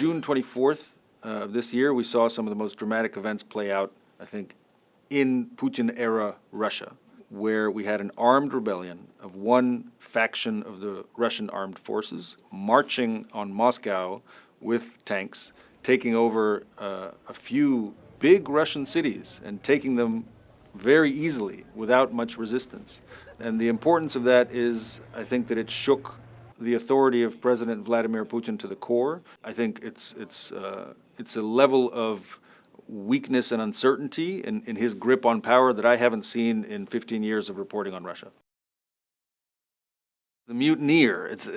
June 24th of this year, we saw some of the most dramatic events play out, I think, in Putin-era Russia, where we had an armed rebellion of one faction of the Russian armed forces marching on Moscow with tanks, taking over a few big Russian cities and taking them very easily without much resistance. And the importance of that is, I think, that it shook the authority of President Vladimir Putin to the core. I think it's a level of weakness and uncertainty in his grip on power that I haven't seen in 15 years of reporting on Russia. The mutineer, it's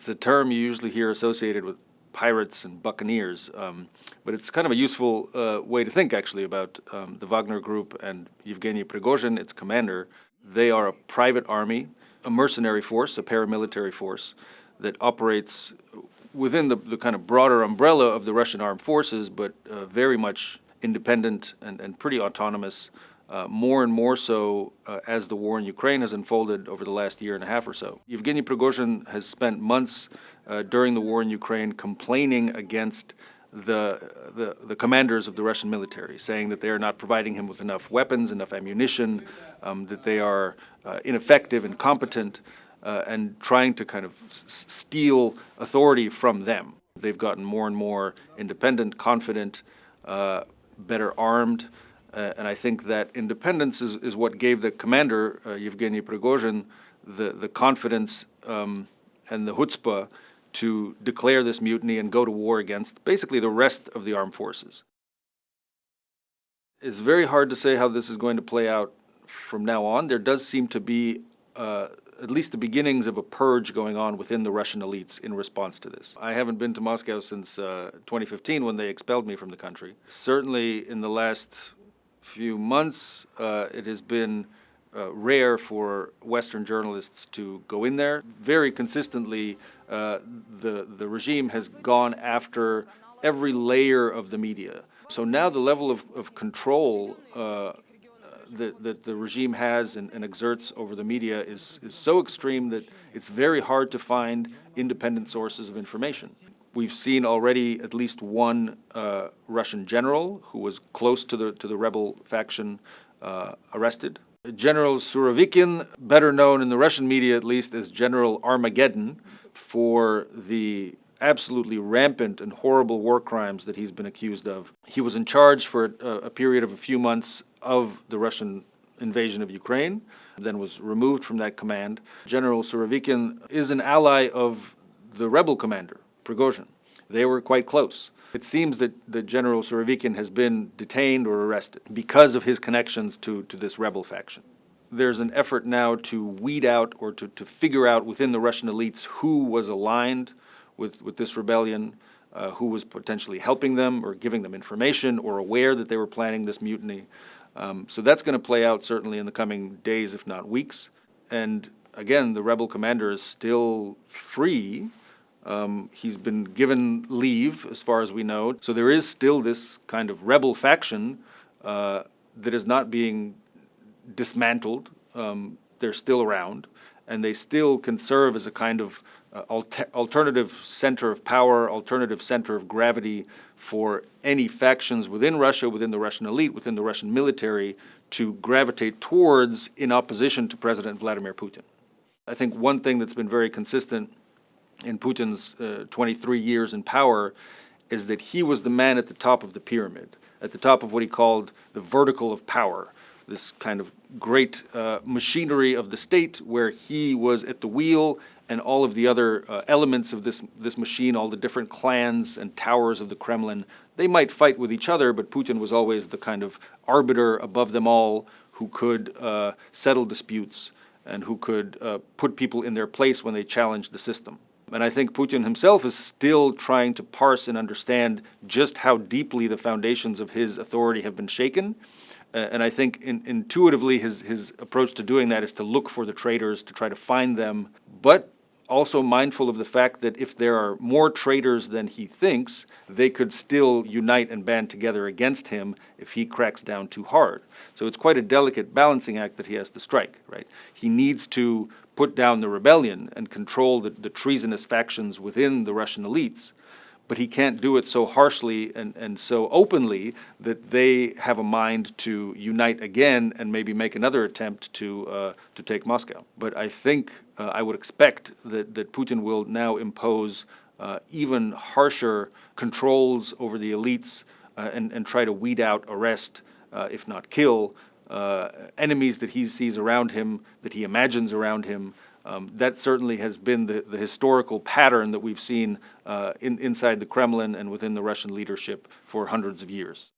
a term you usually hear associated with pirates and buccaneers, but it's kind of a useful way to think, actually, about the Wagner Group and Yevgeny Prigozhin, its commander. They are a private army, a mercenary force, a paramilitary force that operates within the kind of broader umbrella of the Russian armed forces, but very much independent and pretty autonomous, more and more so as the war in Ukraine has unfolded over the last year and a half or so. Yevgeny Prigozhin has spent months during the war in Ukraine complaining against the commanders of the Russian military, saying that they are not providing him with enough weapons, enough ammunition, that they are ineffective, incompetent, and trying to kind of steal authority from them. They've gotten more and more independent, confident, better armed, and I think that independence is what gave the commander, Yevgeny Prigozhin, the confidence and the chutzpah to declare this mutiny and go to war against basically the rest of the armed forces. It's very hard to say how this is going to play out from now on. There does seem to be at least the beginnings of a purge going on within the Russian elites in response to this. I haven't been to Moscow since 2015 when they expelled me from the country. Certainly in the last few months, it has been rare for Western journalists to go in there. Very consistently, the regime has gone after every layer of the media. So now the level of control that the regime has and exerts over the media is so extreme that it's very hard to find independent sources of information. We've seen already at least one Russian general who was close to the rebel faction arrested. General Surovikin, better known in the Russian media at least as General Armageddon, for the absolutely rampant and horrible war crimes that he's been accused of. He was in charge for a period of a few months of the Russian invasion of Ukraine, then was removed from that command. General Surovikin is an ally of the rebel commander, Prigozhin. They were quite close. It seems that General Surovikin has been detained or arrested because of his connections to this rebel faction. There's an effort now to weed out or to figure out within the Russian elites who was aligned with this rebellion, who was potentially helping them or giving them information or aware that they were planning this mutiny. So that's going to play out certainly in the coming days, if not weeks. And again, the rebel commander is still free. He's been given leave, as far as we know. So there is still this kind of rebel faction that is not being dismantled. They're still around, and they still can serve as a kind of alternative center of power, alternative center of gravity for any factions within Russia, within the Russian elite, within the Russian military, to gravitate towards in opposition to President Vladimir Putin. I think one thing that's been very consistent in Putin's 23 years in power is that he was the man at the top of the pyramid, at the top of what he called the vertical of power, this kind of great machinery of the state where he was at the wheel and all of the other elements of this machine, all the different clans and towers of the Kremlin, they might fight with each other, but Putin was always the kind of arbiter above them all who could settle disputes and who could put people in their place when they challenged the system. And I think Putin himself is still trying to parse and understand just how deeply the foundations of his authority have been shaken. And I think intuitively his approach to doing that is to look for the traitors, to try to find them, but also mindful of the fact that if there are more traitors than he thinks, they could still unite and band together against him if he cracks down too hard. So it's quite a delicate balancing act that he has to strike, right? He needs to put down the rebellion and control the treasonous factions within the Russian elites, but he can't do it so harshly and so openly that they have a mind to unite again and maybe make another attempt to take Moscow. But I think I would expect that Putin will now impose even harsher controls over the elites and try to weed out, arrest, if not kill, enemies that he sees around him, that he imagines around him. That certainly has been the historical pattern that we've seen inside the Kremlin and within the Russian leadership for hundreds of years.